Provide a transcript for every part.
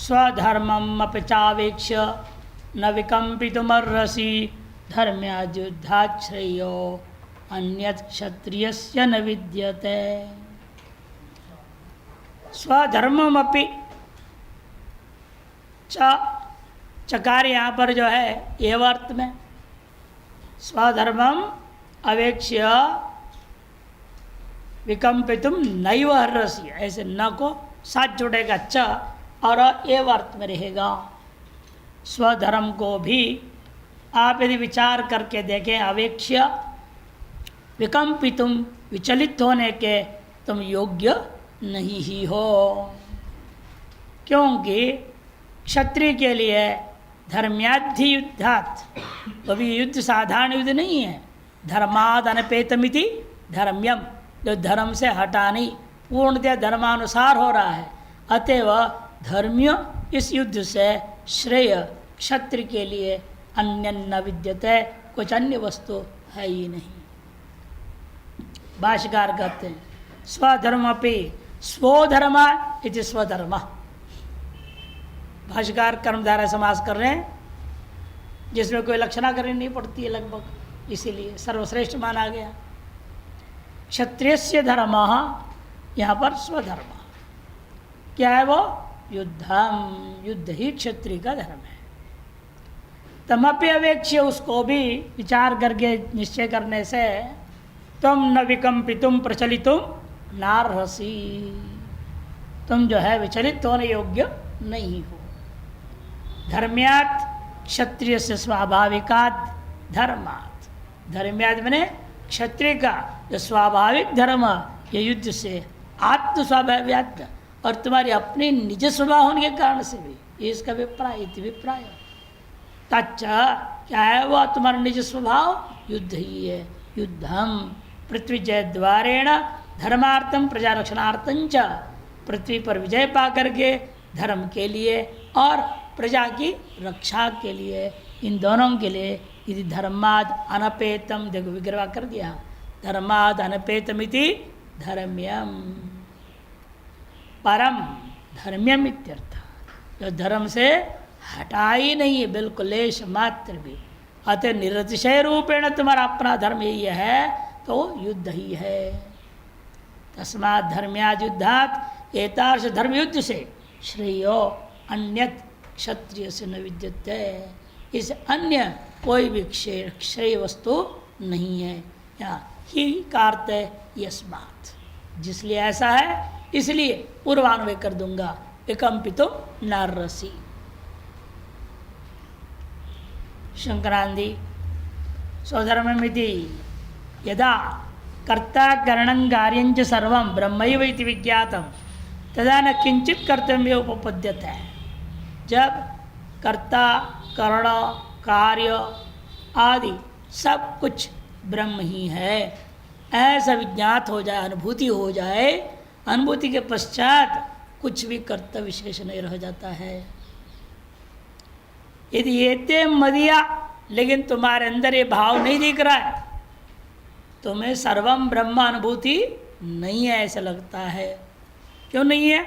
स्वधर्मम अपि चावेक्ष्य न विकम्पितुमर्हसि धर्म्याद्युद्धाच्छ्रेयो अन्यत् क्षत्रियस्य न विद्यते। स्वधर्ममपि चकार यहाँ पर जो है एव अर्थ में स्वधर्मम अवेक्ष्य विकम्पितुम नैव हर्षि, ऐसे न को साथ जुड़ेगा च और एव अर्थ में रहेगा। स्वधर्म को भी आप यदि विचार करके देखें अवेक्ष्य विकम्पितुम विचलित होने के तुम योग्य नहीं ही हो, क्योंकि क्षत्रिय के लिए धर्म्याद्धि युद्धात्, कभी युद्ध साधारण युद्ध नहीं है। धर्माद अनपेतमिति धर्म्यम, जो धर्म से हटा नहीं पूर्णतः धर्मानुसार हो रहा है, अतएव धर्म्य इस युद्ध से श्रेय क्षत्रिय के लिए अन्य न विद्यते, कुछ अन्य वस्तु है ही नहीं। भाष्यकार कहते हैं स्वधर्मपि स्वधर्म इति स्वधर्म। भाष्यकार कर्मधारय समास कर रहे हैं जिसमें कोई लक्षणा करनी नहीं पड़ती है लगभग, इसीलिए सर्वश्रेष्ठ माना गया। क्षत्रियस्य धर्म, यहाँ पर स्वधर्म क्या है? वो युद्धम, युद्ध ही क्षत्रिय का धर्म है। तमपि अवेक्ष्य, उसको भी विचार करके निश्चय करने से तुम न विकम्पितुम प्रचलितुम नार्हसि, तुम जो है विचलित होने योग्य नहीं हो। धर्म्यात् क्षत्रिय से स्वाभाविकात् धर्मात्, धर्म्यात् मैंने क्षत्रिय का जो स्वाभाविक धर्म ये युद्ध से आत्म स्वाभाविक और तुम्हारी अपने निज स्वभाव होने के कारण से भी, ये इसका विप्राय विप्राय तच्च क्या है? वह तुम्हारा निज स्वभाव युद्ध ही है। युद्धम पृथ्वी जय द्वारेण धर्मार्थम प्रजारक्षणार्थं च, पृथ्वी पर विजय पा करके धर्म के लिए और प्रजा की रक्षा के लिए, इन दोनों के लिए। यदि धर्माद अनपेतम, देखो विग्रह कर दिया, धर्माद अनपेतमिति धर्म्यम, परम धर्म्यम इत्यर्थ, जो धर्म से हटा ही नहीं है बिल्कुल लेश मात्र भी, अतः निरतिशय रूपेण तुम्हारा अपना धर्म यही है, तो युद्ध ही है। तस्मात् धर्म्याद् युद्धात्, एतादृश धर्म युद्ध से श्रेयो अन्यत् क्षत्रिय से न विद्यते, इस अन्य कोई भी श्रेय वस्तु नहीं है। या ही कार्त यस्मात्, जिसलिए ऐसा है इसलिए पूर्वान्वय कर दूंगा, विकम्पितो नार्हसि। शंकरांदी स्वधर्ममिति यदा कर्ता करणं कार्यं च सर्वं ब्रह्मैव इति विज्ञातं तदा न किंचित कर्तव्य उपपद्यते। जब कर्ता करण कार्य आदि सब कुछ ब्रह्म ही है ऐसा विज्ञात हो जाए, अनुभूति हो जाए, अनुभूति के पश्चात कुछ भी कर्तव्य विशेष नहीं रह जाता है। यदि एते मदिया, लेकिन तुम्हारे अंदर ये भाव नहीं दिख रहा है, तुम्हें सर्वम ब्रह्म अनुभूति नहीं है ऐसा लगता है। क्यों नहीं है?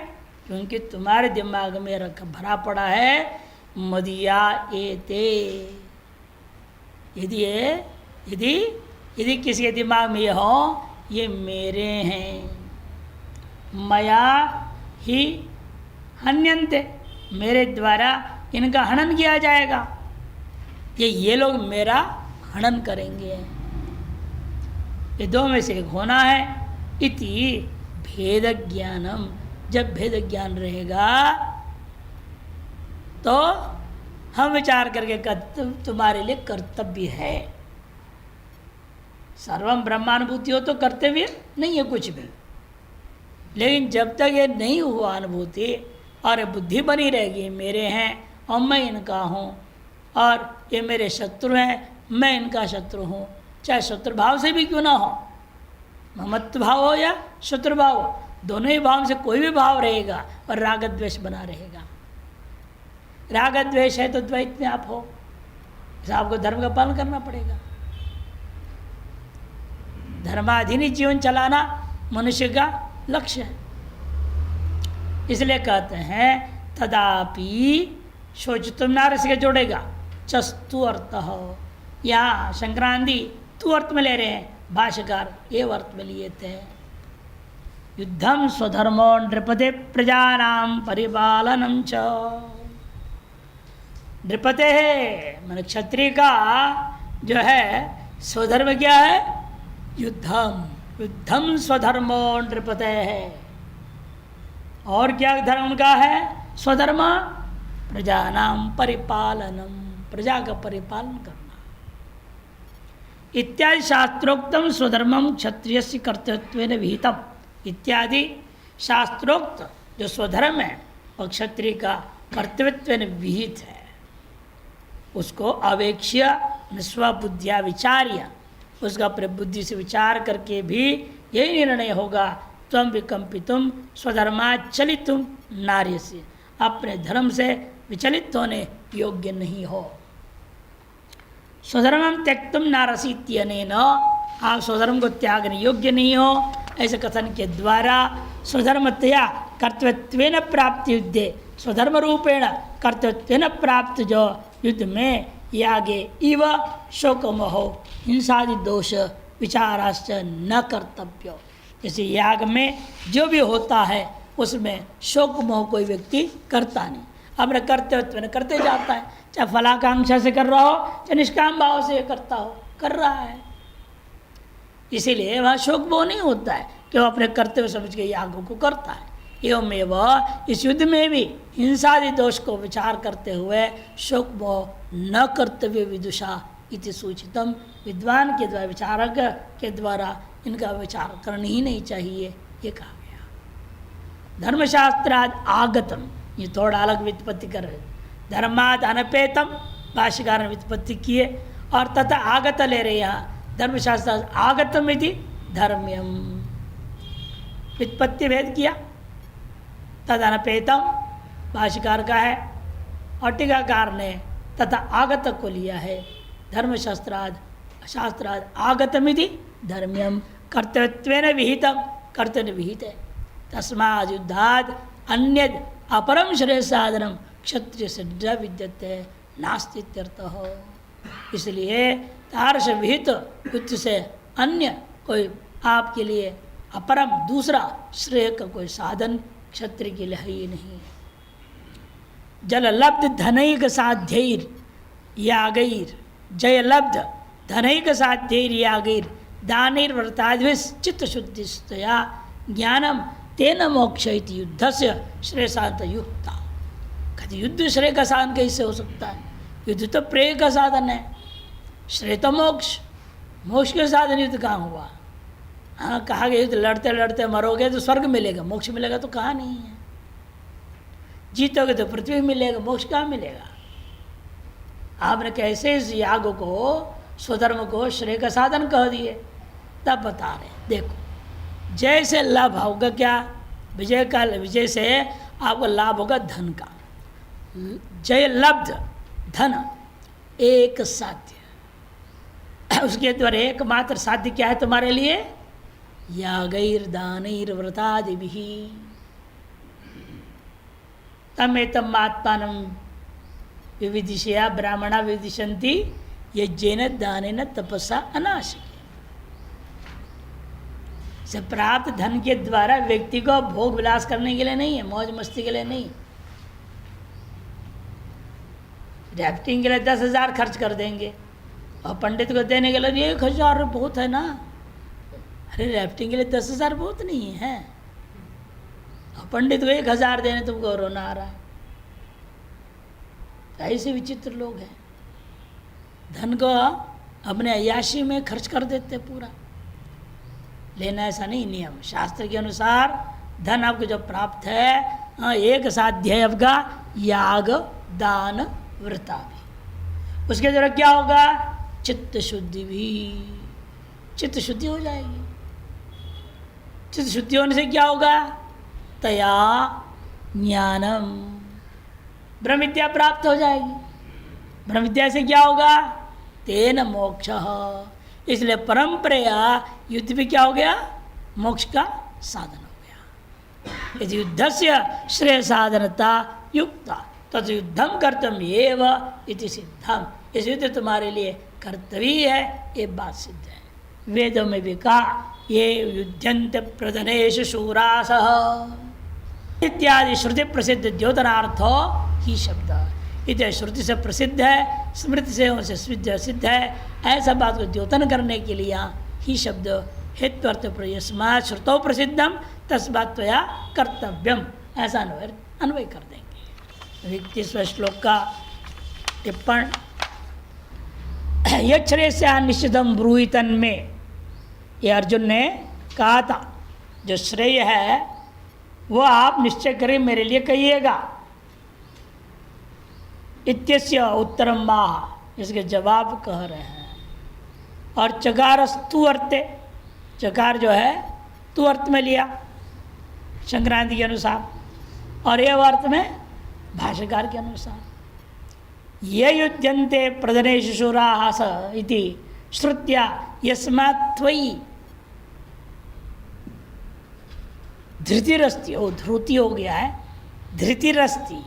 क्योंकि तुम्हारे दिमाग में भरा पड़ा है मदिया एते। यदि किसी के दिमाग में ये हो ये मेरे हैं, मया ही हन्यन्ते, मेरे द्वारा इनका हनन किया जाएगा, ये लोग मेरा हनन करेंगे, ये दो में से एक होना है। इति भेद ज्ञानम, जब भेद ज्ञान रहेगा तो हम विचार करके तुम्हारे लिए कर्तव्य है। सर्वम ब्रह्मानुभूति हो तो कर्तव्य नहीं है कुछ भी, लेकिन जब तक ये नहीं हुआ अनुभूति और बुद्धि बनी रहेगी मेरे हैं और मैं इनका हूँ और ये मेरे शत्रु हैं मैं इनका शत्रु हूँ, चाहे शत्रु भाव से भी क्यों ना हो, ममत्व भाव हो या शत्रु भाव हो, दोनों ही भाव से कोई भी भाव रहेगा और राग द्वेष बना रहेगा। राग द्वेष है तो द्वैत में आप हो, आपको धर्म का पालन करना पड़ेगा। धर्माधीन जीवन चलाना मनुष्य का लक्ष्य है। इसलिए कहते हैं तदापि शोचितुम नारस के जोड़ेगा चस्तु अर्थ यहाँ संक्रांति तू अर्थ में ले रहे हैं, भाष्यकार ये अर्थ में लिए थे। युद्धम स्वधर्मो नृपते प्रजानाम परिपालनम च। नृपते है मन क्षत्रिय का जो है स्वधर्म क्या है? युद्धम। युद्धम स्वधर्मो नृपते है। और क्या धर्म का है? स्वधर्म प्रजानाम परिपालनम, प्रजा का परिपालन करना इत्यादि। शास्त्रोक्तम स्वधर्मम क्षत्रियस्य कर्तव्यत्वेन विहितम इत्यादि। शास्त्रोक्त जो स्वधर्म है वह क्षत्रिय का कर्तव्यत्वेन विहित है, उसको अवेक्ष्य स्वबुद्धिया विचार्य, उसका अपने बुद्धि से विचार करके भी यही निर्णय होगा त्वं विकम्पितुम स्वधर्माचलितुम नार्यसि, अपने धर्म से विचलित होने योग्य नहीं हो। स्वधर्मम त्यक्तुम नारसी इत्यनेन, आप स्वधर्म को त्यागने योग्य नहीं हो ऐसे कथन के द्वारा स्वधर्मतया कर्तव्यत्वेन प्राप्त युद्धे, स्वधर्म रूपेण कर्तव्यत्वेन प्राप्त जो युद्ध में यागे इव शोकमोहो हिंसादि दोष विचाराश्च न कर्तव्य। जैसे याग में जो भी होता है उसमें शोक मोह कोई व्यक्ति करता नहीं, अपने कर्तव्य करते जाता है, चाहे फलाकांक्षा से कर रहा हो चाहे निष्काम भाव से करता हो, कर रहा है। इसीलिए वह शोक मोह नहीं होता है कि वह अपने कर्तव्य समझ के यागों को करता है। एवं इस युद्ध में भी हिंसादि दोष को विचार करते हुए शोक मोह न कर्तव्य विदुषा इति सूचितम, विद्वान के द्वारा विचारक के द्वारा इनका विचार करना ही नहीं चाहिए, ये कहा गया। धर्मशास्त्राद आगतम, ये थोड़ा अलग व्युत्पत्ति कर रहे। धर्माद अनपेतम भाष्यकार ने व्युत्पत्ति किए और तथा आगत ले रहे यहाँ धर्मशास्त्र आगतम यदि धर्म्यम, व्युत्पत्ति भेद किया। तद अनपेतम भाष्यकार का है और टीकाकार ने तथा आगत को लिया है। धर्मशास्त्राद शास्त्राद आगतमिति धर्म्यम कर्तव्यत्वेन विहितम, कर्तव्य विहित है। तस्माद् युद्धाद् अन्यद् अपरम श्रेय साधनम क्षत्रिय से न विद्यते नास्ति इत्यर्थः। इसलिए तारस विहित युद्ध से अन्य कोई आपके लिए अपरम दूसरा श्रेय का कोई साधन क्षत्रिय के लिए है ही नहीं। जललब्ध धनैक साध्यैर यागैर, जयलब्ध धनैक साध्यैर यागैर दानैर व्रताद्भिः चित्तशुद्धिस्तया ज्ञानम तेन मोक्ष इति युद्धस्य श्रेय साधन युक्ता। कहते युद्ध श्रेय का साधन कैसे हो सकता है? युद्ध तो प्रेय का साधन है, श्रेय तो मोक्ष, मोक्ष के साधन युद्ध कहाँ हुआ? हाँ, कहा गया युद्ध लड़ते लड़ते मरोगे तो स्वर्ग मिलेगा, मोक्ष मिलेगा तो कहाँ नहीं है। जीतोगे तो पृथ्वी मिलेगा, मोक्ष कहाँ मिलेगा? आपने कैसे इस याग को स्वधर्म को श्रेय का साधन कह दिए, तब बता रहे देखो जैसे लाभ होगा क्या? विजय का, विजय से आपको लाभ होगा धन का। जय लब्ध धन एक साध्य, उसके द्वारा एकमात्र साध्य क्या है तुम्हारे लिए? यागैर दानैर व्रतादिभिः तमेतम आत्मानं विविदिशया ब्राह्मणा विदिशन्ति यज्ञेन दानेन तपसा अनाशक्य। से प्राप्त धन के द्वारा व्यक्ति को भोग विलास करने के लिए नहीं है, मौज मस्ती के लिए नहीं। रैफ्टिंग के लिए 10,000 खर्च कर देंगे और पंडित को देने के लिए 1,000 बहुत है ना। अरे रैफ्टिंग के लिए 10,000 बहुत नहीं है, और पंडित को 1,000 देने तुमको रोना आ रहा है। ऐसे विचित्र लोग हैं, धन को अपने अय्याशी में खर्च कर देते पूरा। लेना ऐसा नहीं नियम, शास्त्र के अनुसार धन आपको जब प्राप्त है एक साध्य है आपका याग दान व्रता भी, उसके द्वारा क्या होगा? चित्त शुद्धि भी, चित्त शुद्धि हो जाएगी। चित्त शुद्धि होने से क्या होगा? तया ज्ञानम, ब्रह्म विद्या प्राप्त हो जाएगी। ब्रह्म विद्या से क्या होगा? तेन मोक्ष। इसलिए परंपरा युद्ध भी क्या हो गया? मोक्ष का साधन हो गया। यदि युद्ध से श्रेय साधनता युक्ता तद युद्धम कर्तव्य एव इति सिद्धम, इस युद्ध तुम्हारे लिए कर्तव्य है, ये बात सिद्ध है। वेदों में भी कहा ये युध्यंत प्रधनेषु शूरासः इत्यादि श्रुति प्रसिद्ध द्योतनार्थो ही शब्द, इतने श्रुति से प्रसिद्ध है, स्मृति से सिद्ध है, ऐसा बात को द्योतन करने के लिए ही शब्द हेत्वर्थ प्रयस्मात् श्रुतौ प्रसिद्धम तस्मात् त्वया कर्तव्यम, ऐसा अन्वय कर देंगे। 31वें श्लोक का टिप्पण, यच्छ्रेयस्या निश्चितम ब्रूहितन में, ये अर्जुन ने कहा था जो श्रेय है वो आप निश्चय करें मेरे लिए कहिएगा। इत्यस्य उत्तरम माह, इसके जवाब कह रहे हैं। और चकारस्तु अर्थे, चकार जो है तू अर्थ में लिया संक्रांति के अनुसार, और ये अर्थ में भाष्यकार के अनुसार। ये युध्यन्ते प्रधनेषु शूराः इति श्रुत्या यस्मात् त्वयि धृतिरस्ति, ओ ध्रुति हो गया है, धृतिरस्ति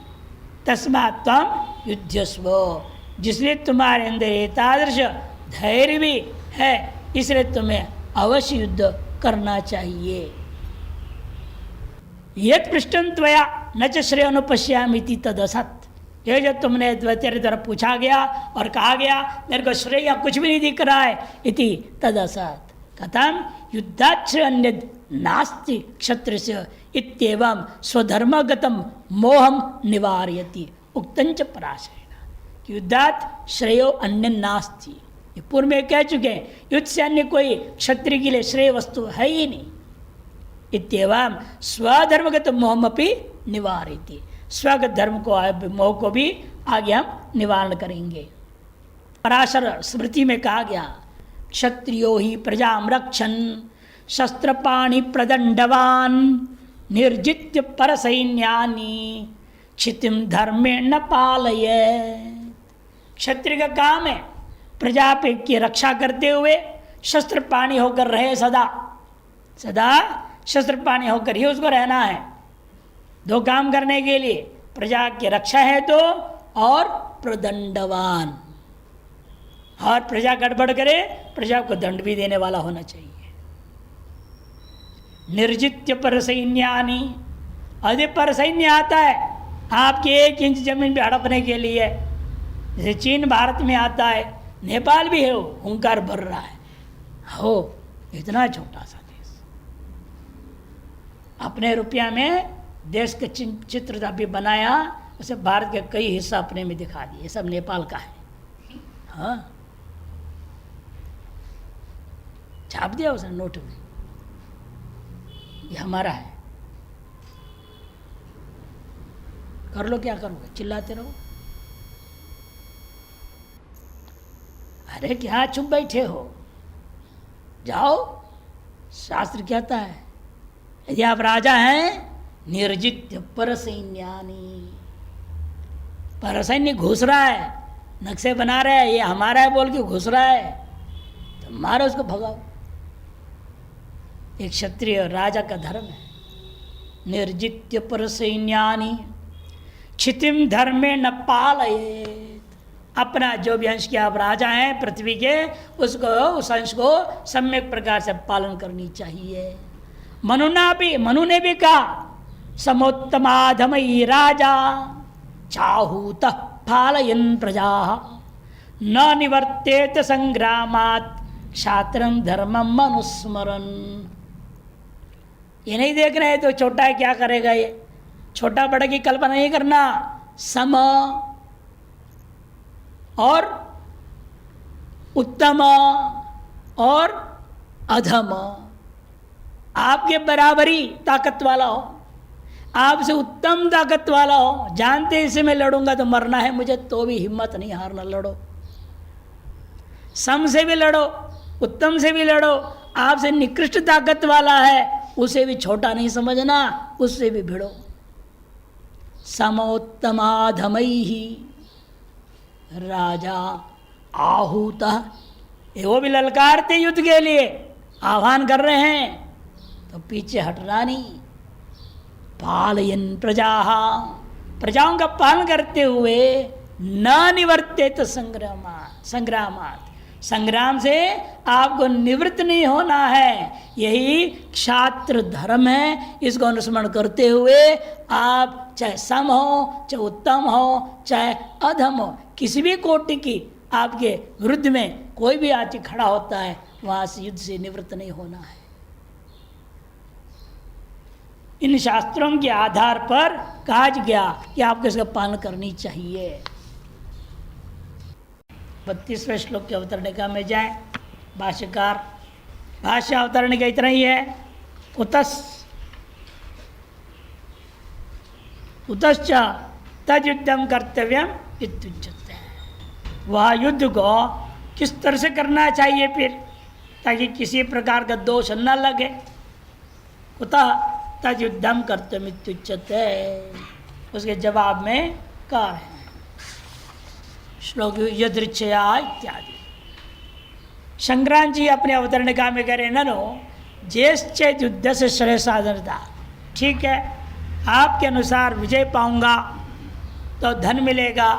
तस्मात् त्वं युध्यस्व, जिसलिए तुम्हारे अंदर एतादृश धैर्य भी है, इसलिए तुम्हें अवश्य युद्ध करना चाहिए। यत् पृष्ठं त्वया न च श्रेयो अनुपश्यामीति तदसत्, ये जो तुमने तेरे द्वारा पूछा गया और कहा गया मेरे को श्रेय कुछ भी नहीं दिख रहा है, इति तदसत् कथम युद्धाश्रय अन्यद नास्ति क्षत्रिय इत्येवं स्वधर्मगतम मोहम निवारयति उक्तंच पराशरेण। युद्धात् श्रेयो अन्य नास्ति, ये पूर्व में कह चुके हैं, युद्ध से अन्य कोई क्षत्रिय के लिए श्रेय वस्तु है ही नहीं। इत्येवं स्वधर्मगत मोहमपि निवारयति, स्वगत धर्म को मोह को भी आगे हम निवारण करेंगे। पराशर स्मृति में कहा गया क्षत्रियो ही प्रजाम रक्षन् शस्त्रपाणि प्रदंडवान निर्जित्य परसैन्यानि क्षितिम धर्मेण न पालये। क्षत्रिय का काम है प्रजा की रक्षा करते हुए शस्त्र पाणी होकर रहे, सदा सदा शस्त्र पाणी होकर ही उसको रहना है। दो काम करने के लिए, प्रजा की रक्षा है तो, और प्रदंडवान, और प्रजा गड़बड़ करे प्रजा को दंड भी देने वाला होना चाहिए। निर्जित्य परसैन्यानि, यदि परसैन्य आता है आपके 1 इंच जमीन पे हड़पने के लिए, जैसे चीन भारत में आता है, नेपाल भी है, वो हुंकार भर रहा है, हो इतना छोटा सा देश, अपने रुपया में देश के चित्र भी बनाया, उसे भारत के कई हिस्सा अपने में दिखा दिए, सब नेपाल का है। हाँ, छाप दिया उसने नोट में, ये हमारा है, कर लो क्या करोगे, चिल्लाते रहो। अरे क्या चुप बैठे हो, जाओ, शास्त्र कहता है यदि आप राजा हैं निर्जित्य परसैन्यानि, परसैन्य घुस रहा है, नक्शे बना रहा है, ये हमारा है बोल के घुस रहा है, तो मारो उसको, भगाओ। एक क्षत्रिय राजा का धर्म है, निर्जित्य परसैन्यानि क्षितिम धर्मे न पालयेत्, अपना जो भी अंश के आप राजा हैं पृथ्वी के, उसको, उस अंश को सम्यक प्रकार से पालन करनी चाहिए। मनु ने भी कहा समोत्तमाधमयी राजा चाहूत पालयन् प्रजा न निवर्तेत संग्रामात् क्षात्रं धर्मं मनुस्मरन्। ये नहीं देख रहे तो छोटा है क्या करेगा, ये छोटा बड़ा की कल्पना नहीं करना। सम और उत्तम और अधम, आपके बराबरी ताकत वाला हो, आपसे उत्तम ताकत वाला हो, जानते इसे मैं लड़ूंगा तो मरना है मुझे, तो भी हिम्मत नहीं हारना, लड़ो। सम से भी लड़ो, उत्तम से भी लड़ो, आपसे निकृष्ट ताकत वाला है उसे भी छोटा नहीं समझना, उससे भी भिड़ो। समोत्तमाधमैहि राजा आहूत, वो भी ललकारते युद्ध के लिए आह्वान कर रहे हैं, तो पीछे हटना नहीं। पालयन् प्रजा, प्रजाओं का पालन करते हुए न निवर्तेत संग्रामात, संग्राम से आपको निवृत्त नहीं होना है। यही क्षात्र धर्म है। इसको अनुस्मरण करते हुए आप चाहे सम हो, चाहे उत्तम हो, चाहे अधम हो, किसी भी कोटि की आपके विरुद्ध में कोई भी आदमी खड़ा होता है, वहां से युद्ध से निवृत्त नहीं होना है। इन शास्त्रों के आधार पर कहा गया कि आपको इसका पालन करनी चाहिए। 32वें श्लोक के अवतरणिका में जाए। भाष्यकार भाष्य अवतरणिका इतना ही है। उतश्च तद्युद्धम कर्तव्यम इत्युच्यते। वह युद्ध को किस तरह से करना चाहिए फिर, ताकि किसी प्रकार का दोष न लगे। कुतः तद्युद्धम कर्तव्यम इत्युच्यते, उसके जवाब में कहा है श्लोक यदृच्छया इत्यादि। संग्राम जी अपने अवतरणिका में कह रहे ननो ज्येष्ठेत युद्ध से श्रेय साधनता। ठीक है, आपके अनुसार विजय पाऊंगा तो धन मिलेगा,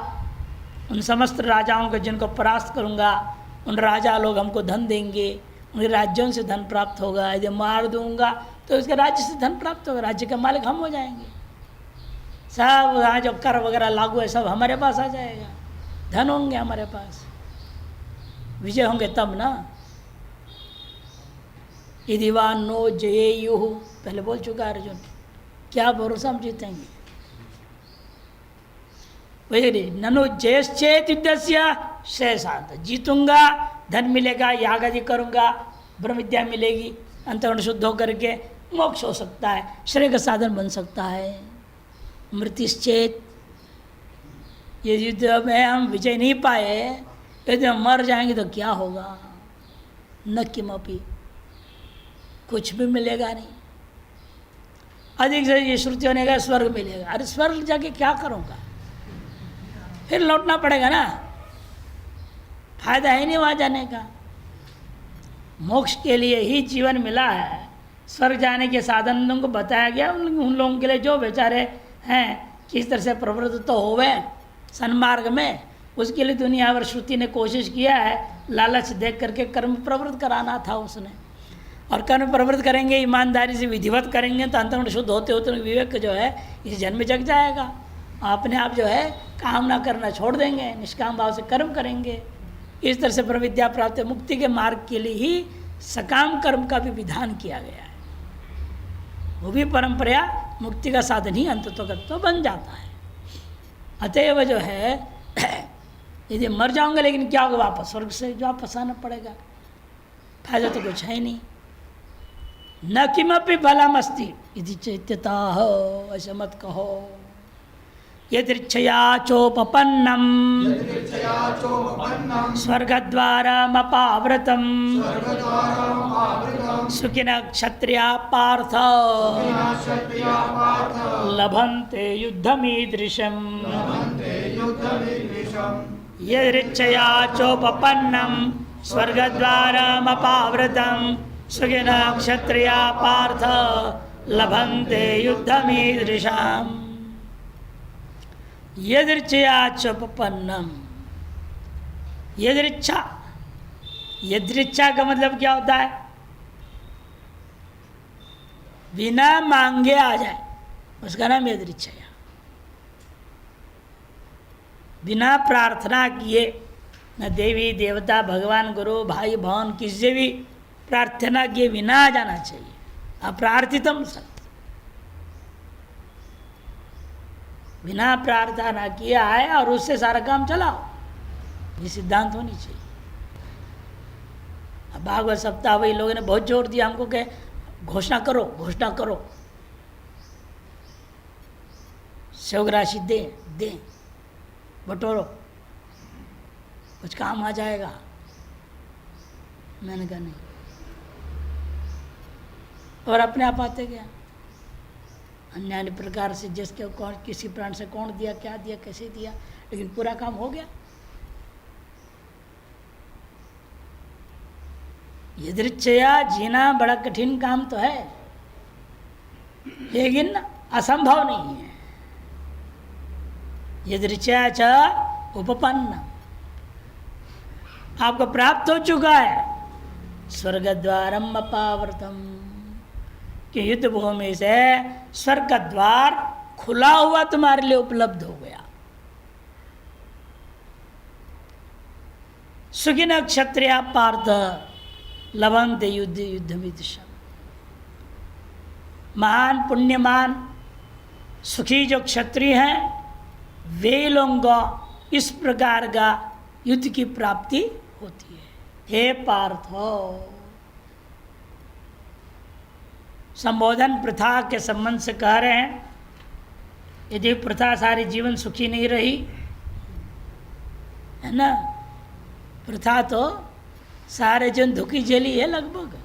उन समस्त राजाओं को जिनको परास्त करूंगा उन राजा लोग हमको धन देंगे, उनके राज्यों से धन प्राप्त होगा। यदि मार दूंगा तो उसके राज्य से धन प्राप्त होगा, राज्य के मालिक हम हो जाएंगे। सब वहाँ जो कर वगैरह लागू है सब हमारे पास आ जाएगा, धन होंगे हमारे पास, विजय होंगे तब ना। यदि वा नो जयेयुः, पहले बोल चुका अर्जुन, क्या भरोसा हम जीतेंगे। वही ननु जयश्चेत युद्धस्य श्रेयसात, जीतूंगा, धन मिलेगा, याग आदि करूंगा, ब्रह्म विद्या मिलेगी, अंतःकरण शुद्ध होकर के मोक्ष हो सकता है, श्रेय का साधन बन सकता है। मृत्युश्चेत, ये युद्ध में हम विजय नहीं पाए, यदि हम मर जाएंगे तो क्या होगा। न किमपि, कुछ भी मिलेगा नहीं। अधिक से ये श्रुति होने का स्वर्ग मिलेगा। अरे स्वर्ग जाके क्या करूँगा, फिर लौटना पड़ेगा ना, फायदा है नहीं वहाँ जाने का। मोक्ष के लिए ही जीवन मिला है। स्वर्ग जाने के साधन उनको बताया गया। उन लोगों के लिए जो बेचारे हैं किस तरह से प्रवृत्त तो होवे सन्मार्ग में, उसके लिए दुनिया भर श्रुति ने कोशिश किया है। लालच देख करके कर्म प्रवृत्त कराना था उसने, और कर्म प्रवृत्त करेंगे, ईमानदारी से विधिवत करेंगे तो अंतर्मन शुद्ध होते होते विवेक जो है इस जन्म में जग जाएगा। अपने आप जो है कामना करना छोड़ देंगे, निष्काम भाव से कर्म करेंगे। इस तरह से प्रविद्या प्राप्त मुक्ति के मार्ग के लिए ही सकाम कर्म का भी विधान किया गया है। वो भी परंपरा मुक्ति का साधन ही अंततोगत्व बन जाता है। अतएव जो है यदि मर जाऊंगा लेकिन क्या होगा, वापस स्वर्ग से जो वापस आना पड़ेगा, फायदा तो कुछ है नहीं। न किमपि फलम अस्ति यदि चैत्यता हो, ऐसे मत कहो। यदृच्छया चोपपन्नम स्वर्गद्वारमपावृतं सुखिनः क्षत्रिया पार्थ लभन्ते युद्धमीदृशम्। यदृच्छया चोपपन्नं स्वर्गद्वारमपावृतं सुखिनः क्षत्रिया पार्थ लभन्ते युद्धमीदृशम्। यदृच्छया चोपपन्नम, यदृच्छा, यदृच्छा का मतलब क्या होता है, बिना मांगे आ जाए, उसका नाम यदृच्छया। बिना प्रार्थना किए, न देवी देवता भगवान गुरु भाई बहन किसी से भी प्रार्थना किए बिना आ जाना चाहिए। अप्रार्थितम सत्य, बिना प्रार्थना किया है और उससे सारा काम चलाओ, ये सिद्धांत होनी चाहिए। अब भागवत सप्ताह वही लोगों ने बहुत जोर दिया हमको कि घोषणा करो, घोषणा करो, सेवक राशि दे दे, बटोरो, कुछ काम आ जाएगा। मैंने कहा नहीं, और अपने आप आते गया। अन्य प्रकार से जिसके कौन किसी प्राण से कौन दिया, क्या दिया, कैसे दिया, लेकिन पूरा काम हो गया। यदृच्छया जीना बड़ा कठिन काम तो है, लेकिन असंभव नहीं है। यदृच्छया च उपपन्न, आपको प्राप्त हो चुका है स्वर्ग द्वारम अपावृतम, कि युद्ध भूमि से स्वर्ग का द्वार खुला हुआ तुम्हारे लिए उपलब्ध हो गया। सुखिन क्षत्रिया पार्थ लभंत युद्ध युद्धमिदृशम, महान पुण्यमान सुखी जो क्षत्रिय हैं वे लोगों को इस प्रकार का युद्ध की प्राप्ति होती है। हे पार्थ, संबोधन प्रथा के संबंध से कह रहे हैं, यदि प्रथा सारी जीवन सुखी नहीं रही है ना, प्रथा तो सारे जन दुखी जली है लगभग,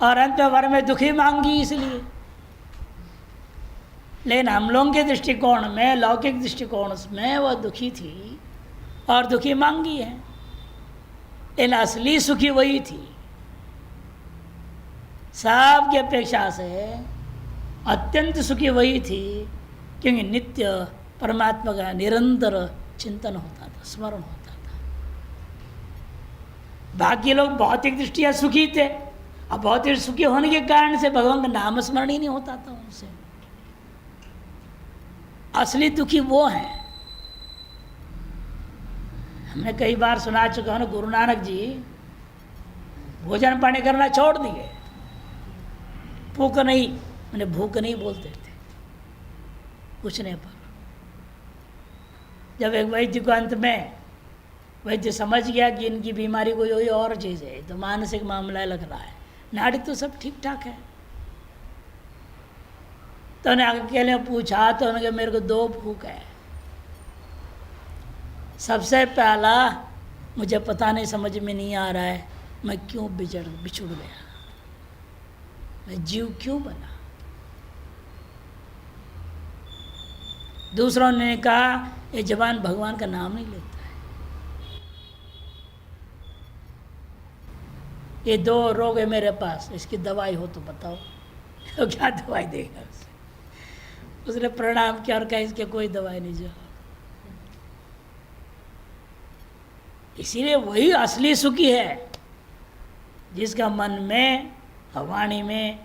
और अंत वर में दुखी मांगी इसलिए। लेकिन हम लोगों के दृष्टिकोण में, लौकिक दृष्टिकोण में वह दुखी थी और दुखी मांगी है। इन असली सुखी वही थी, सबकी अपेक्षा से अत्यंत सुखी वही थी, क्योंकि नित्य परमात्मा का निरंतर चिंतन होता था, स्मरण होता था। बाकी लोग भौतिक दृष्टिया सुखी थे, अब भौतिक सुखी होने के कारण से भगवान का नाम स्मरण ही नहीं होता था उनसे। असली दुखी वो हैं। हमने कई बार सुना चुका हूं, गुरु नानक जी भोजन पानी करना छोड़ दिए, भूख नहीं, मैंने भूख नहीं बोलते थे पूछने पर। जब एक वैद्य को अंत में वैद्य समझ गया कि इनकी बीमारी कोई और चीज़ है, तो मानसिक मामला लग रहा है, नाड़ी तो सब ठीक ठाक है, तो उन्हें अकेले पूछा तो उन्होंने कहा मेरे को 2 भूख है। सबसे पहला, मुझे पता नहीं, समझ में नहीं आ रहा है मैं क्यों बिछुड़ गया, मैं जीव क्यों बना। दूसरों ने कहा ये जवान भगवान का नाम नहीं लेता है। ये 2 रोग है मेरे पास, इसकी दवाई हो तो बताओ। तो क्या दवाई देगा उसे? उसने प्रणाम किया और कहा इसके कोई दवाई नहीं जो। इसीलिए वही असली सुखी है जिसका मन में वाणी में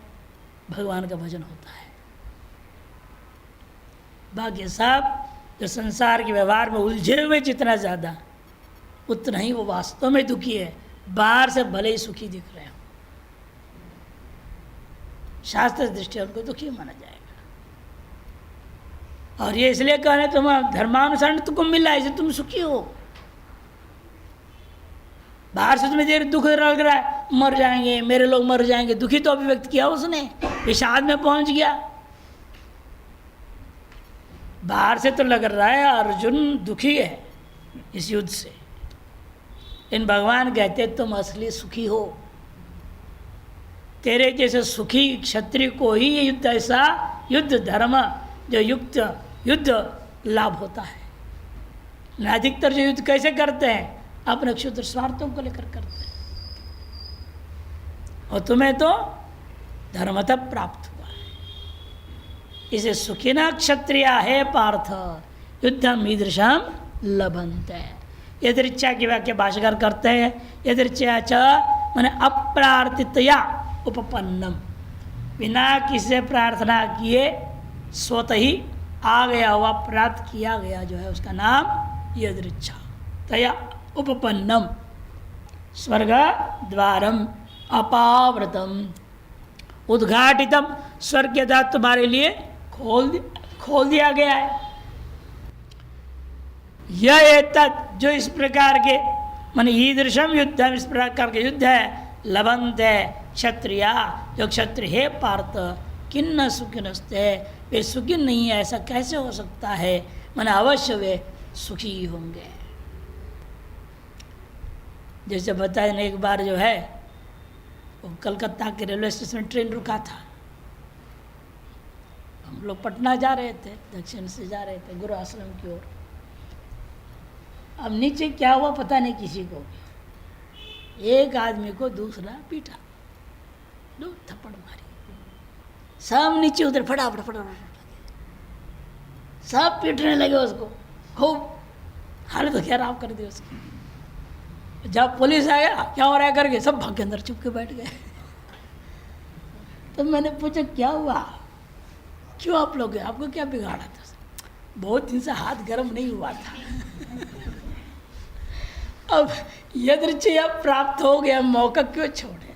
भगवान का भजन होता है। बाकी सब जो संसार के व्यवहार में उलझे हुए जितना ज़्यादा, उतना ही वो वास्तव में दुखी है। बाहर से भले ही सुखी दिख रहे हो, शास्त्र दृष्टि उनको दुखी माना जाएगा। और ये इसलिए कह रहे तुम धर्मानुसार तुमको मिला है, इसलिए तुम सुखी हो। बाहर से तुम्हें देर दुख लग रहा है, मर जाएंगे मेरे लोग, मर जाएंगे, दुखी तो अभिव्यक्त किया उसने, विषाद में पहुंच गया। बाहर से तो लग रहा है अर्जुन दुखी है इस युद्ध से, इन भगवान कहते तुम असली सुखी हो। तेरे जैसे सुखी क्षत्रिय को ही ये युद्ध, ऐसा युद्ध धर्म जो युक्त युद्ध लाभ होता है। अधिकतर जो युद्ध कैसे करते हैं, अपने क्षुद्र स्वार्थों को लेकर करते हैं, और तुम्हें तो धर्मतः प्राप्त हुआ है। इसे सुखिना क्षत्रिया है पार्थ युद्धम ईदृशम लभन्ते। यदृच्छा की वाक्य भाष्यकार करते हैं, यदृच्छा च माने अप्रार्थितया उपपन्नम, बिना किसी प्रार्थना किए स्वतः ही आ गया हुआ, प्राप्त किया गया जो है उसका नाम यदृच्छा। तया उपपन्नम स्वर्ग द्वारम अपावृतम, उद्घाटितम, स्वर्ग के द्वार तुम्हारे लिए खोल दिया गया है। यह तत् जो इस प्रकार के मान ईदृशम युद्ध, इस प्रकार के युद्ध है, लभंत है क्षत्रिया, जो क्षत्रिय है पार्थ किन्न सुखिनस्ते, वे सुखी नहीं है, ऐसा कैसे हो सकता है, माने अवश्य वे सुखी होंगे। जैसे बताया ना, एक बार जो है वो कलकत्ता के रेलवे स्टेशन में ट्रेन रुका था, हम लोग पटना जा रहे थे, दक्षिण से जा रहे थे गुरु आश्रम की ओर। अब नीचे क्या हुआ पता नहीं किसी को, एक आदमी को दूसरा पीटा, 2 थप्पड़ मारी, सब नीचे उधर फटाफट फटाफट। सब पीटने लगे उसको, खूब हालत खराब कर दी उसकी। जब पुलिस आया क्या हो रहा है करके सब भाग के अंदर चुप के बैठ गए। तो मैंने पूछा क्या हुआ, क्यों आप लोग गए, आपको क्या बिगाड़ा था? बहुत दिन से हाथ गर्म नहीं हुआ था। अब यदृच्छया प्राप्त हो गया, मौका क्यों छोड़े?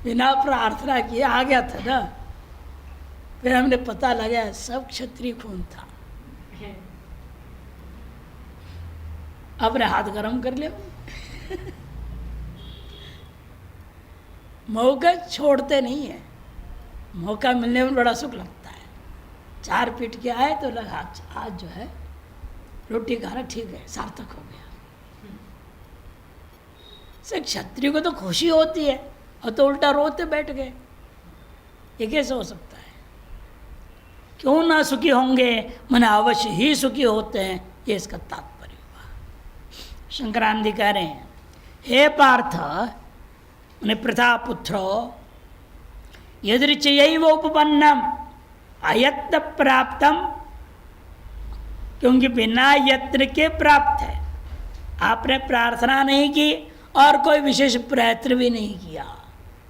बिना प्रार्थना किए आ गया था ना। फिर हमने पता लगा सब क्षत्रिय खून था। अपने हाथ गर्म कर ले। मौका छोड़ते नहीं है, मौका मिलने में बड़ा सुख लगता है। 4 पीट के आए तो लगा आज जो है रोटी खाना ठीक है, सार्थक हो गया। से क्षत्रिय को तो खुशी होती है और तो उल्टा रोते बैठ गए, ये कैसे हो सकता है? क्यों ना सुखी होंगे, मैंने अवश्य ही सुखी होते हैं, ये इसका तात्पर्य हुआ। शंकरानंद कह रहे हैं, हे पार्थ मैंने प्रथा पुत्रो यदृच्छयैव उपपन्नम अयत्न प्राप्तम, क्योंकि बिना यत्न के प्राप्त है। आपने प्रार्थना नहीं की और कोई विशेष प्रयत्न भी नहीं किया,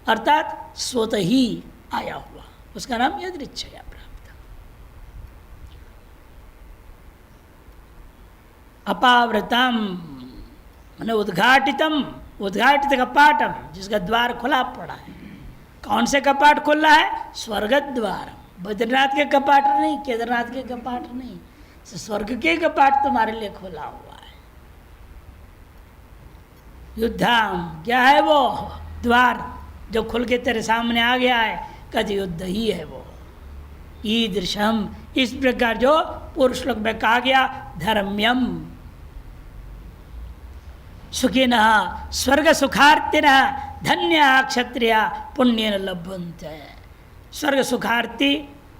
अर्थात स्वतः ही आया हुआ, उसका नाम यदृच्छया प्राप्त। अपावृतम मैंने उद्घाटितम, उद्घाटित कपाटम, जिसका द्वार खुला पड़ा है। कौन से कपाट खुला है? स्वर्ग द्वार। बद्रीनाथ के कपाट नहीं, केदारनाथ के कपाट नहीं, स्वर्ग के कपाट तुम्हारे लिए खुला हुआ है। युद्धाम क्या है वो द्वार जो खुल के तेरे सामने आ गया है? कद युद्ध ही है वो। ईदृशम इस प्रकार जो पूर्व श्लोक में कहा गया, धर्म्यम सुखिनः स्वर्ग सुखार्थिनः धन्य क्षत्रिय पुण्य लभन्ते। स्वर्ग सुखार्थी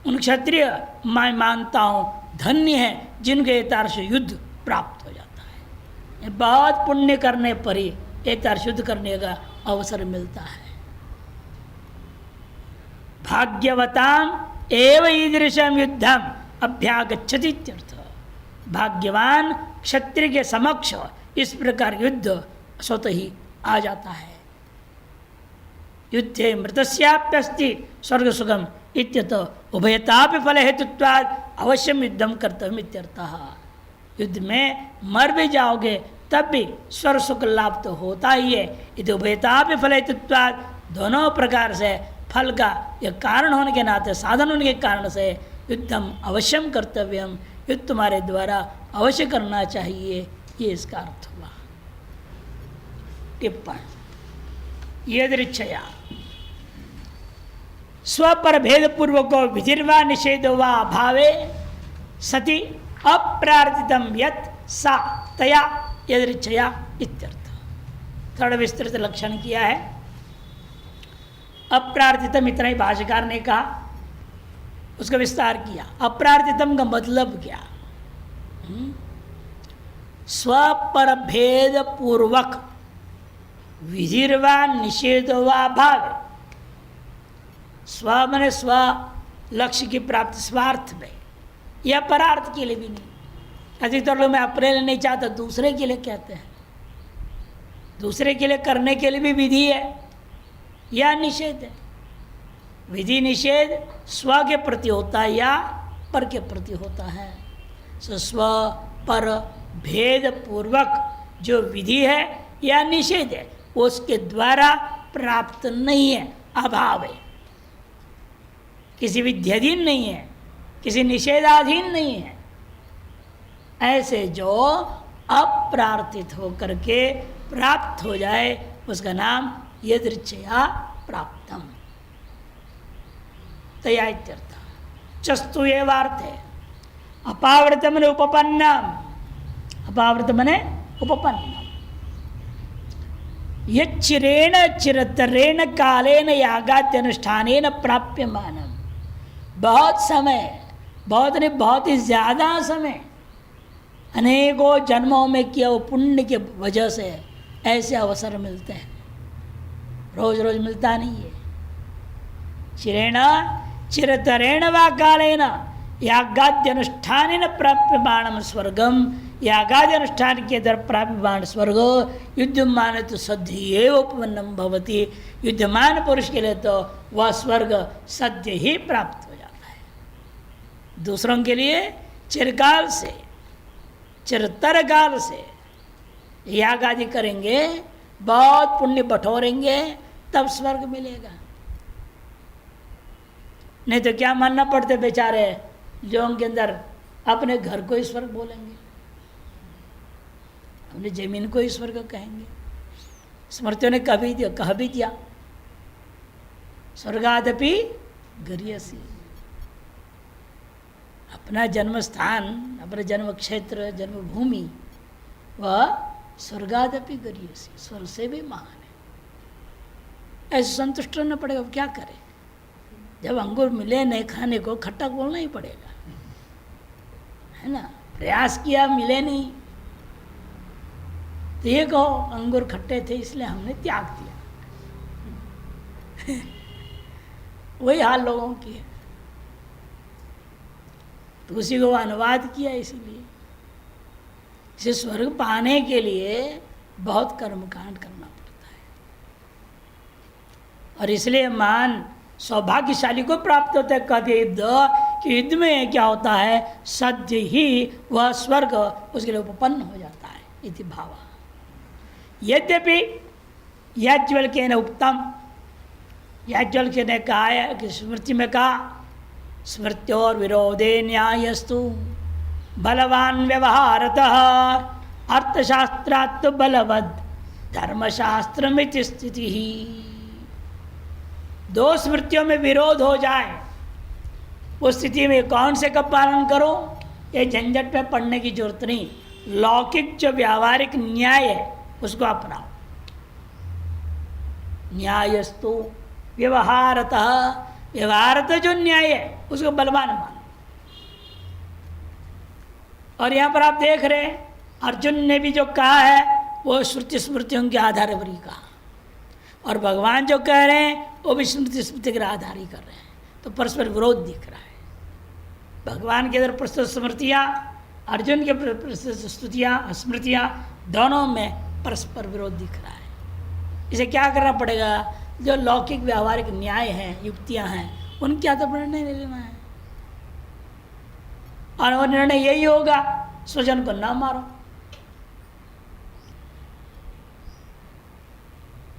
उन क्षत्रिय मैं मानता हूँ धन्य है जिनके तार युद्ध प्राप्त हो जाता है। ये बहुत पुण्य करने पर ही एक तार युद्ध करने का अवसर मिलता है। भाग्यवताम एव ईदृशम युद्धम अभ्यागच्छति इत्यर्थ। भाग्यवान क्षत्रिय के समक्ष इस प्रकार युद्ध स्वतः ही आ जाता है। युद्धे मृतस्याप्यस्ति स्वर्ग सुखम इत्यतो उभयतापि फल हेतुत्वाद अवश्यम युद्धम कर्तव्यम इत्यर्थः। युद्ध में मर भी जाओगे तब भी स्वर्ग सुख लाभ तो होता ही है। यदि उभयतापि फल हेतुत्वाद, दोनों प्रकार से फल का यह कारण होने के नाते, साधन होने के कारण से युद्धम अवश्यम कर्तव्यम, युद्ध तुम्हारे द्वारा अवश्य करना चाहिए, ये इसका अर्थ हुआ। टिप्पणी यदृच्छया स्वपर भेद पूर्वको विधिर्वा निषेधो वा भावे सति अप्रार्थितम यत् सा तया यदृच्छया इत्यर्थ। थोड़ा विस्तृत लक्षण किया है। अप्रार्थितम इतना ही भाष्यकार ने कहा, उसका विस्तार किया। अप्रार्थितम का मतलब क्या? स्वपर भेद पूर्वक विधिर्वा निषेधो वा भाव। स्व मने स्व लक्ष्य की प्राप्ति स्वार्थ में, या परार्थ के लिए भी नहीं। अधिकतर लोग मैं अपने लिए नहीं चाहता, दूसरे के लिए कहते हैं। दूसरे के लिए करने के लिए भी विधि है या निषेध है। विधि निषेध स्व के प्रति होता है या पर के प्रति होता है। स्व पर भेद पूर्वक जो विधि है या निषेध है उसके द्वारा प्राप्त नहीं है, अभाव है। किसी विध्यधीन नहीं है, किसी निषेधाधीन नहीं है। ऐसे जो अप्रार्थित होकर के प्राप्त हो जाए उसका नाम यदृच्छया प्राप्तम तया इत्यर्थ। चस्तु एव अर्थ है। अपावृत मने उपपन्नम, अपावृत मने उपपन्नम। यच्चिरेण चिरतरेण कालेन यागाद्य अनुष्ठानेन प्राप्यमानम। बहुत समय, बहुत नहीं बहुत ही ज़्यादा समय, अनेकों जन्मों में किया वो पुण्य के वजह से ऐसे अवसर मिलते हैं, रोज रोज मिलता नहीं है। चिरेण चिरतरेण वा कालेन यागाद्य अनुष्ठान प्राप्यमाण स्वर्गम, यागादि अनुष्ठान के द्वारा प्राप्यमाण स्वर्ग युद्धमान तो सद्य एव उपपन्नम भवति, युद्धमान पुरुष के लिए तो वह स्वर्ग सद्य ही प्राप्त हो जाता है। दूसरों के लिए चिरकाल से, चिरतर काल से याग आदि करेंगे, बहुत पुण्य बटोरेंगे, तब स्वर्ग मिलेगा। नहीं तो क्या मानना पड़ते बेचारे जो उनके अंदर अपने घर को ही स्वर्ग बोलेंगे, अपनी जमीन को ही स्वर्ग कहेंगे। स्मृतियों ने कह भी दिया स्वर्गादपि गरीयसी, अपना जन्म स्थान, अपना जन्म क्षेत्र, जन्मभूमि वह स्वर्गादपि गरीयसी, स्वर्ग से भी महान है। ऐसे संतुष्ट रहना पड़ेगा। अब क्या करें, जब अंगूर मिले नहीं खाने को, खट्टा बोलना ही पड़ेगा, है ना। प्रयास किया मिले नहीं तो ये कहो अंगूर खट्टे थे इसलिए हमने त्याग दिया। वही हाल लोगों की है। तो उसी को अनुवाद किया। इसीलिए इसे स्वर्ग पाने के लिए बहुत कर्मकांड करना पड़ता है, और इसलिए मान सौभाग्यशाली को प्राप्त होता है। कहते युद्ध कि युद्ध में क्या होता है, सद्य ही वह स्वर्ग उसके लिए उपपन्न हो जाता है। इति भाव। यद्यपि याज्ञवल्क्येन उक्तम, याज्ञवल्क्य ने कहा है कि स्मृति में कहा स्मृत्योर विरोधे न्यायस्तु बलवान व्यवहारतः अर्थशास्त्रात् बलवद धर्मशास्त्रमिति स्थिति ही। दो स्मृतियों में विरोध हो जाए उस स्थिति में कौन से का पालन करो, ये झंझट में पड़ने की जरूरत नहीं। लौकिक जो व्यावहारिक न्याय है उसको अपनाओ। न्यायस्तु व्यवहारतः, व्यवहारतः जो न्याय है उसको बलवान मानो। और यहाँ पर आप देख रहे हैं अर्जुन ने भी जो कहा है वो श्रुति स्मृतियों के आधार पर ही कहा, और भगवान जो कह रहे हैं वो भी स्मृति स्मृति के आधार ही कर रहे हैं। तो परस्पर विरोध दिख रहा है। भगवान के अंदर प्रस्तुत स्मृतियाँ, अर्जुन के प्रस्तुत स्तुतियाँ स्मृतियाँ, दोनों में परस्पर विरोध दिख रहा है। इसे क्या करना पड़ेगा, जो लौकिक व्यावहारिक न्याय हैं, युक्तियाँ हैं, उनके आधार पर निर्णय लेना है। और वो निर्णय यही होगा स्वजन को ना मारो।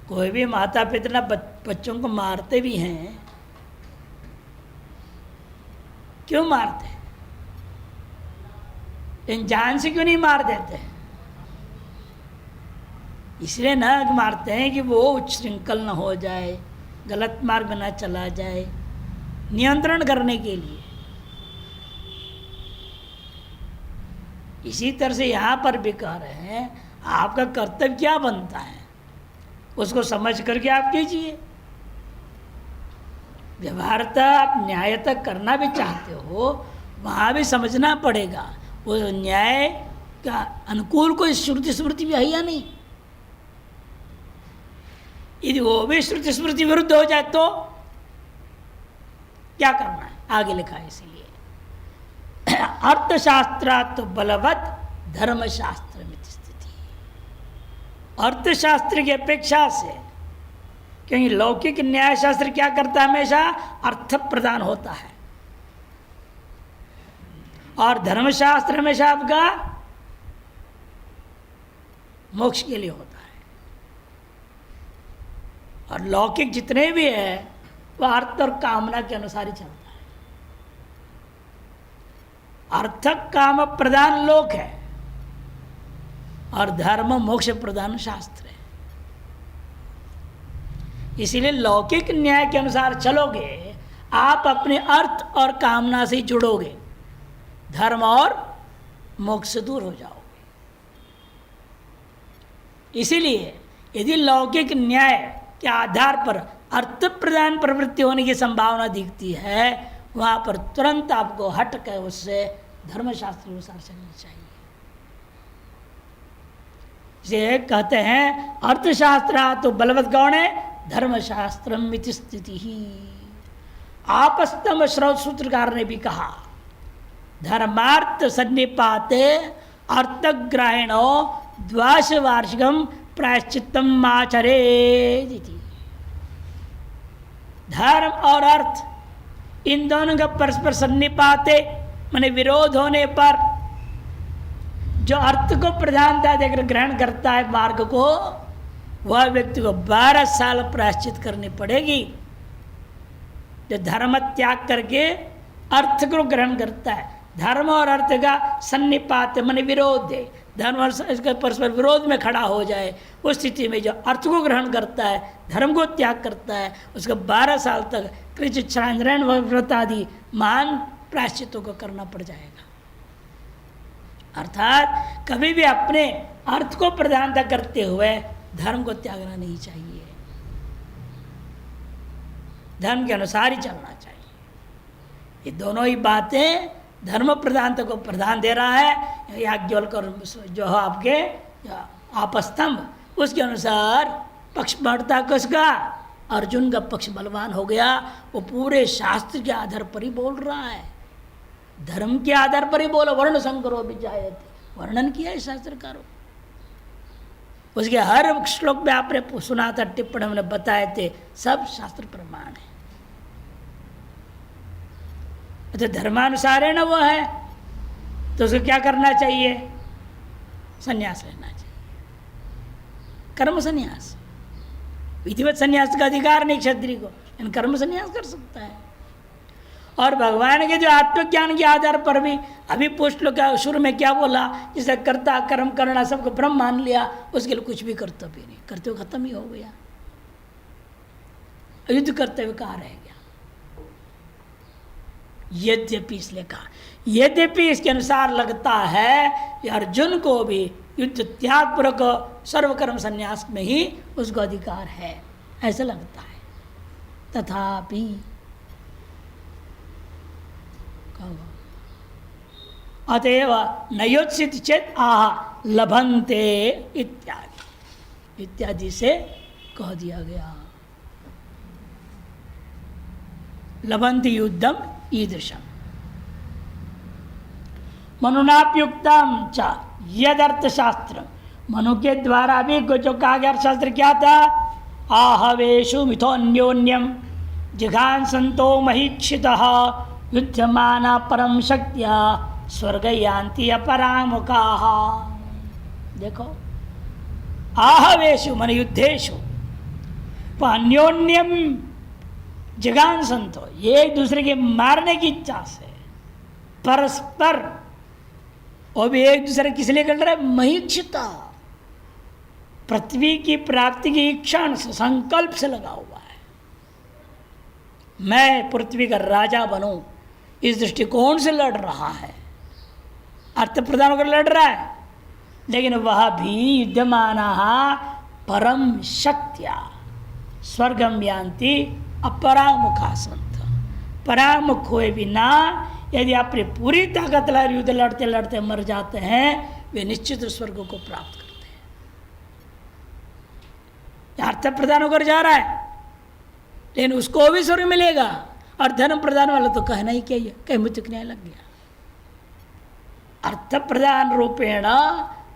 कोई भी माता पिता बच्चों को मारते भी हैं, क्यों मारते हैं? इन जान से क्यों नहीं मार देते? इसलिए ना मारते हैं कि वो उच्छृंखल न हो जाए, गलत मार्ग में ना चला जाए, नियंत्रण करने के लिए। इसी तरह से यहाँ पर भी कह रहे हैं आपका कर्तव्य क्या बनता है उसको समझ करके आप कीजिए। व्यवहारता आप न्यायता करना भी चाहते हो, वहाँ भी समझना पड़ेगा वो न्याय का अनुकूल कोई श्रुति स्मृति भी है या नहीं। यदि वो भी श्रुति स्मृति विरुद्ध हो जाए तो क्या करना है, आगे लिखा है। इसीलिए अर्थशास्त्रात् बलवत् धर्मशास्त्र में स्थिति। अर्थशास्त्र की अपेक्षा से, क्योंकि लौकिक न्याय शास्त्र क्या करता है, हमेशा अर्थ प्रदान होता है, और धर्मशास्त्र हमेशा आपका मोक्ष के लिए होता है। और लौकिक जितने भी है वह अर्थ और कामना के अनुसार ही चलता है। अर्थ काम प्रधान लोक है और धर्म मोक्ष प्रधान शास्त्र है। इसीलिए लौकिक न्याय के अनुसार चलोगे, आप अपने अर्थ और कामना से जुड़ोगे, धर्म और मोक्ष से दूर हो जाओगे। इसीलिए यदि लौकिक न्याय के आधार पर अर्थ प्रदान प्रवृत्ति होने की संभावना दिखती है, वहाँ पर तुरंत आपको हट कर उससे धर्मशास्त्र अनुसार चलना चाहिए। इसे कहते हैं अर्थशास्त्र तो बलवत् गौण है, धर्मशास्त्रम इति स्थिति ही। आपस्तम श्रौत सूत्रकार ने भी कहा धर्मार्थ सन्निपाते अर्थग्रहणो द्वाश वार्षिकम प्रायश्चित्तम आचरेति। धर्म और अर्थ इन दोनों का परस्पर सन्निपाते माने विरोध होने पर जो अर्थ को प्रधानता देकर ग्रहण करता है मार्ग को, वह व्यक्ति को 12 साल प्रायश्चित करनी पड़ेगी। जो धर्म त्याग करके अर्थ को ग्रहण करता है, धर्म और अर्थ का सन्निपात माने विरोध है, धर्म और इसका परस्पर विरोध में खड़ा हो जाए, उस स्थिति में जो अर्थ को ग्रहण करता है, धर्म को त्याग करता है, उसको 12 साल तक कृच छांद्रयण व्रत आदि महान प्रायश्चितों को करना पड़ जाएगा। अर्थात कभी भी अपने अर्थ को प्रधानता करते हुए धर्म को त्यागना नहीं चाहिए, धर्म के अनुसार ही चलना चाहिए। ये दोनों ही बातें धर्म प्रधानता को प्रधान दे रहा है याज्ञवल्क्य जो है आपके आपस्तंभ, उसके अनुसार पक्ष बढ़ता किसका? अर्जुन का पक्ष बलवान हो गया। वो पूरे शास्त्र के आधार पर ही बोल रहा है, धर्म के आधार पर ही बोलो। वर्ण संकरो विजायते, वर्णन किया है शास्त्रकारों। उसके हर श्लोक में आपने सुना था, टिप्पणी हमने बताए थे, सब शास्त्र प्रमाण है। अच्छा, धर्मानुसार है ना वो है, तो उसको क्या करना चाहिए? संन्यास लेना चाहिए, कर्म संन्यास। विधिवत संन्यास का अधिकार नहीं क्षत्रिय को, लेकिन कर्म संन्यास कर सकता है। और भगवान के जो आत्मज्ञान के आधार पर भी अभी पुष्ट लोग शुरू में क्या बोला, जिसे कर्ता कर्म करना सबको ब्रह्म मान लिया, उसके लिए कुछ भी कर्तव्य नहीं, कर्तव्य खत्म ही हो गया, युद्ध करते हुए कहाँ रह गया। यद्यपि इसलिए कहा, यद्यपि इसके अनुसार लगता है कि अर्जुन को भी युद्ध त्याग पूर्वक सर्वकर्म संन्यास में ही उसको अधिकार है, ऐसा लगता है। तथापि अतएव नयोत्सित चेत आह लभंते इत्यादि इत्यादि से कह दिया गया। लभंति युद्धम ईदृशम मनुनाप्युक्तम च यदर्थशास्त्र, मनु के द्वारा भी जो कहा गया अर्थशास्त्र क्या था? आहवेशु मिथोन्योन्यम जिघांसंतो महीक्षितः युध्यमाना परम शक्त्या स्वर्ग यान्ति अपरामुखाः। देखो, आहवेशु मन युद्धेशु, अन्योन्यम जिघांसंतो, ये एक दूसरे के मारने की इच्छा से परस्पर, वो भी एक दूसरे किस लिए कर रहे हैं? महीक्षिता, पृथ्वी की प्राप्ति की इच्छा से, संकल्प से लगा हुआ है। मैं पृथ्वी का राजा बनूं, इस दृष्टिकोण से लड़ रहा है, अर्थ प्रदान होकर लड़ रहा है। लेकिन वह भी युद्धमाना परम शक्त्या स्वर्गम यान्ति अपरामुखा संत, परामुख हुए बिना यदि अपनी पूरी ताकत लहर युद्ध लड़ते लड़ते मर जाते हैं, वे निश्चित स्वर्ग को प्राप्त करते हैं। अर्थ प्रदान होकर जा रहा है, लेकिन उसको भी स्वर्ग मिलेगा। और धर्म प्रदान वाला तो कहना ही क्या, कहीं मृत्यु न्याय लग गया। अर्थ प्रदान रूपेण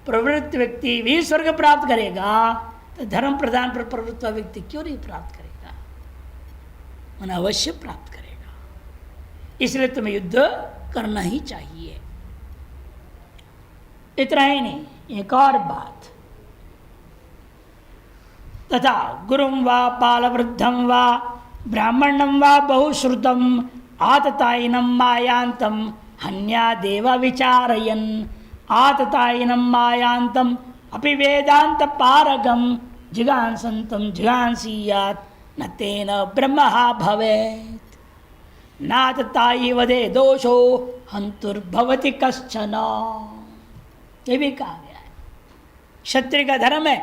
प्रवृत्त व्यक्ति भी स्वर्ग प्राप्त करेगा, तो धर्म प्रदान पर प्रवृत्त व्यक्ति क्यों नहीं प्राप्त करेगा? मन अवश्य प्राप्त करेगा। इसलिए तुम्हें युद्ध करना ही चाहिए। इतना ही नहीं, एक और बात, तथा गुरुम वा बालवृद्धम वा ब्राह्मणम वा बहुश्रुतम आततायिनम मायांतम हन्या देव विचारयन आततायिनम मायांतम अपि वेदांत पारगम जिगांसंतम जिगांसीयात न तेन ब्रह्महा भवेत् नाततायि वदे दोषो हंतुर्भवति कश्चन। ये भी कहा गया है, क्षत्रिय का धर्म है,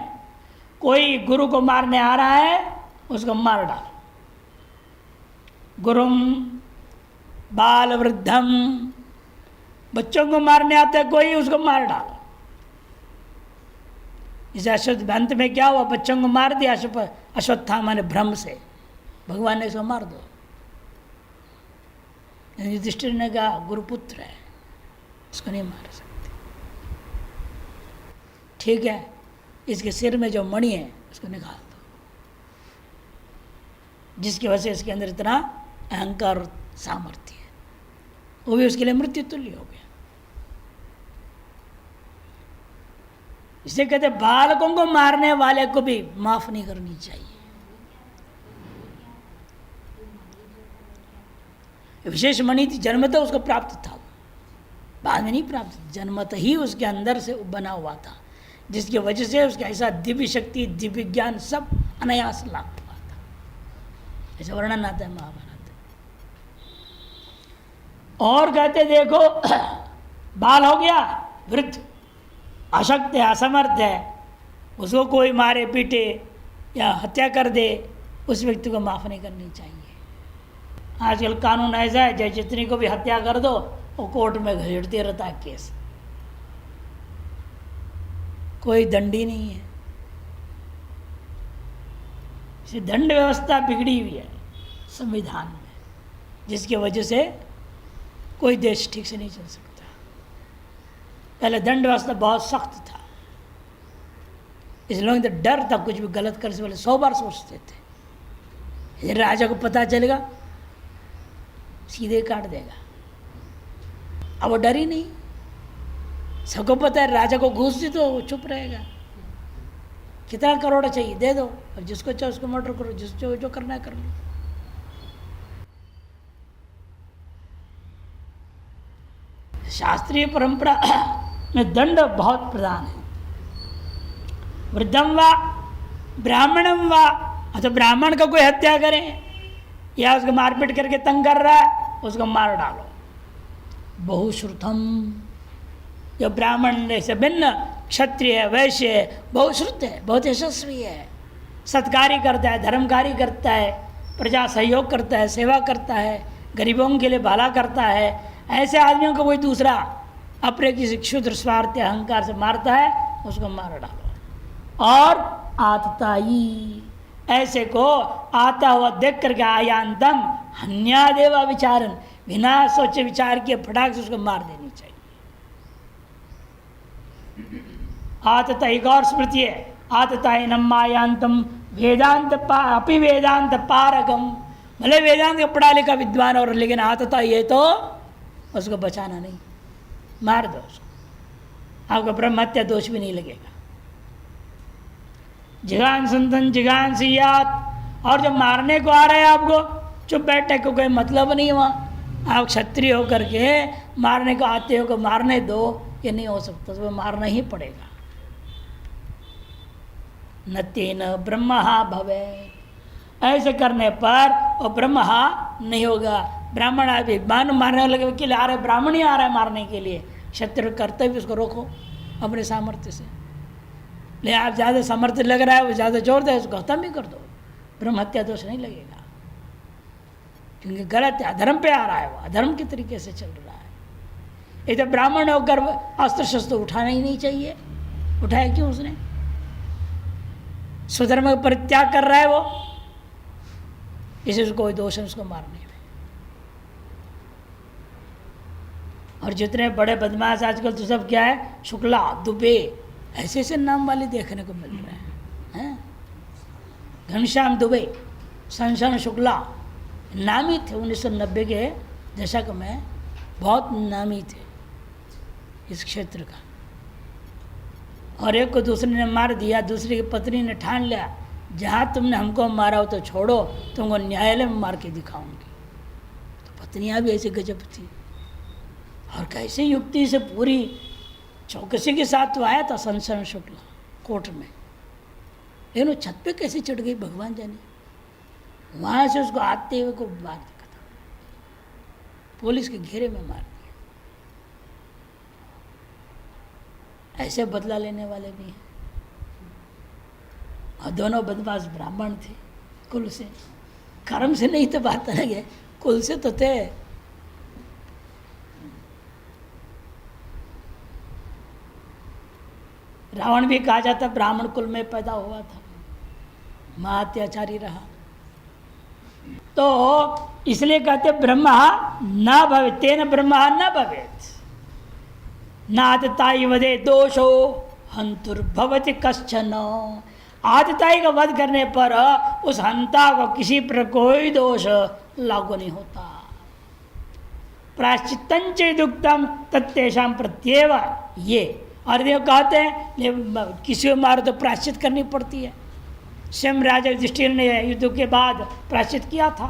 कोई गुरु को मारने आ रहा है उसको मार डालो। गुरुम बाल वृद्धम, बच्चों को मारने आता है कोई, उसको मार डालो। इस अंत में क्या हुआ? बच्चों को मार दिया अश्वत्थामा ने भ्रम से, भगवान ने इसको मार दो। युधिष्ठिर ने कहा गुरुपुत्र है, उसको नहीं मार सकते। ठीक है, इसके सिर में जो मणि है उसको निकाल दो, जिसकी वजह से इसके अंदर इतना अहंकार और सामर्थ्य है, वो भी उसके लिए मृत्यु तुल्य हो गया। इसे कहते बालकों को मारने वाले को भी माफ नहीं करनी चाहिए। विशेष मणि थी, जन्मत उसको प्राप्त था, बाद में नहीं प्राप्त, जन्मत ही उसके अंदर से बना हुआ था, जिसकी वजह से उसका ऐसा दिव्य शक्ति, दिव्य ज्ञान सब अनायास लाभ हुआ था। ऐसा वर्णन आता है महाभारत। और कहते देखो बाल हो गया, वृद्ध, अशक्त है, असमर्थ है, उसको कोई मारे पीटे या हत्या कर दे, उस व्यक्ति को माफ नहीं करनी चाहिए। आजकल कानून ऐसा है, चाहे जितनी को भी हत्या कर दो वो कोर्ट में घसीटते रहता है केस, कोई दंडी नहीं है। इसे दंड व्यवस्था बिगड़ी हुई है संविधान में, जिसकी वजह से कोई देश ठीक से नहीं चल सकता। पहले दंड व्यवस्था बहुत सख्त था, इस लोग तो डर था, कुछ भी गलत करने से पहले 100 बार सोचते थे। राजा को पता चलेगा सीधे काट देगा, अब वो डर ही नहीं, सबको पता है राजा को घूस दी तो वो चुप रहेगा, कितना करोड़ चाहिए दे दो, और जिसको चाहे उसको मर्डर करो, जिसको जो करना है कर लो। शास्त्रीय परंपरा में दंड बहुत प्रधान है। वृद्धम वा ब्राह्मणम वा, तो ब्राह्मण का कोई हत्या करें या उसको मारपीट करके तंग कर रहा है, उसको मार डालो। बहुश्रुतम, जो ब्राह्मण से भिन्न क्षत्रिय वैश्य है, बहुश्रुत है, बहुत यशस्वी है, सत्कारी करता है, धर्मकारी करता है, प्रजा सहयोग करता है, सेवा करता है, गरीबों के लिए भला करता है, ऐसे आदमियों को कोई दूसरा अपने किसी क्षुद्र स्वार्थ अहंकार से मारता है, उसको मार डालो। और आतताई, ऐसे को आता हुआ देख करके आयांतम हन्यादेवा विचारन, बिना सोचे विचार किए फटाक से उसको मार देनी चाहिए। आतता एक और स्मृति है, आतताई नम्मायांतम वेदांत अपि वेदांत पारगम, भले वेदांत का पढ़ा लिखा विद्वान और, लेकिन आतता ये तो उसको बचाना नहीं, मार दो उसको, आपको ब्रह्म हत्या दोष भी नहीं लगेगा। जिगान संतन जिगान सियात, और जब मारने को आ रहा है आपको, चुप बैठने को कोई मतलब नहीं, वहाँ आप क्षत्रिय होकर के मारने को आते हो को मारने दो, ये नहीं हो सकता, तो मारना ही पड़ेगा। न तेन ब्रह्महा भवे, ऐसे करने पर वो ब्रह्महा नहीं होगा। ब्राह्मण आदमी मान मारने वाले के लिए आ रहे, ब्राह्मण ही आ रहा है मारने के लिए, क्षत्रिय कर्तव्य उसको रोको अपने सामर्थ्य से। ले आप ज़्यादा सामर्थ्य लग रहा है, वो ज़्यादा जोर दे, उसको खत्म ही कर दो, ब्रह्म हत्या दोष नहीं लगेगा, क्योंकि गलत है, अधर्म पे आ रहा है, वो अधर्म के तरीके से चल रहा है। ये तो ब्राह्मण होकर अस्त्र शस्त्र उठाना ही नहीं चाहिए, उठाया क्यों उसने? स्वधर्म का परित्याग कर रहा है वो, इसे उसको कोई दोष है उसको मारने में। और जितने बड़े बदमाश आजकल तो सब क्या है, शुक्ला, दुबे, ऐसे ऐसे नाम वाले देखने को मिल रहे हैं। घनश्याम दुबे, शंशन शुक्ला नामी थे, 1990 के दशक में बहुत नामी थे इस क्षेत्र का। और एक को दूसरे ने मार दिया, दूसरे की पत्नी ने ठान लिया, जहाँ तुमने हमको मारा हो तो छोड़ो, तुमको न्यायालय में मार के दिखाऊंगी। तो पत्नियाँ भी ऐसे गजब थी, और कैसे युक्ति से पूरी चौकसी के साथ तो आया था शंशन शुक्ला कोर्ट में, लेकिन वो छत पे कैसे चढ़ गई भगवान जाने। वहाँ से उसको आते हुए को मार दिया था, पुलिस के घेरे में मार दिया। ऐसे बदला लेने वाले भी हैं। और दोनों बदमाश ब्राह्मण थे कुल से, कर्म से नहीं तो बात अलग है, कुल से तो थे। रावण भी कहा जाता ब्राह्मण कुल में पैदा हुआ था, महाअत्याचारी रहा। तो इसलिए कहते ब्रह्मा न भवे, तेन ब्रह्मा न भवेत, नातताई वधे दोषो हंतुर्भवति कश्चन। आतताई का वध करने पर उस हंता को किसी पर कोई दोष लागू नहीं होता। प्रायश्चित्तंच दुक्तम तत्तेषां प्रत्येव, ये और देव कहते हैं किसी को मारो तो प्रायश्चित करनी पड़ती है। स्वयं राजा युधिष्ठिर ने युद्ध के बाद प्रायश्चित किया था।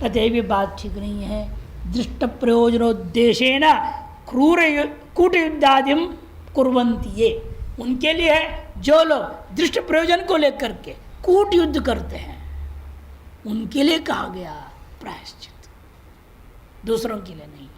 कहते ये भी बात ठीक नहीं है। दृष्ट प्रयोजनोद्देश्येन क्रूर कूट युद्धादिम कुर्वन्ति, ये उनके लिए है जो लोग दृष्ट प्रयोजन को लेकर के कूट युद्ध करते हैं, उनके लिए कहा गया प्रायश्चित, दूसरों के लिए नहीं।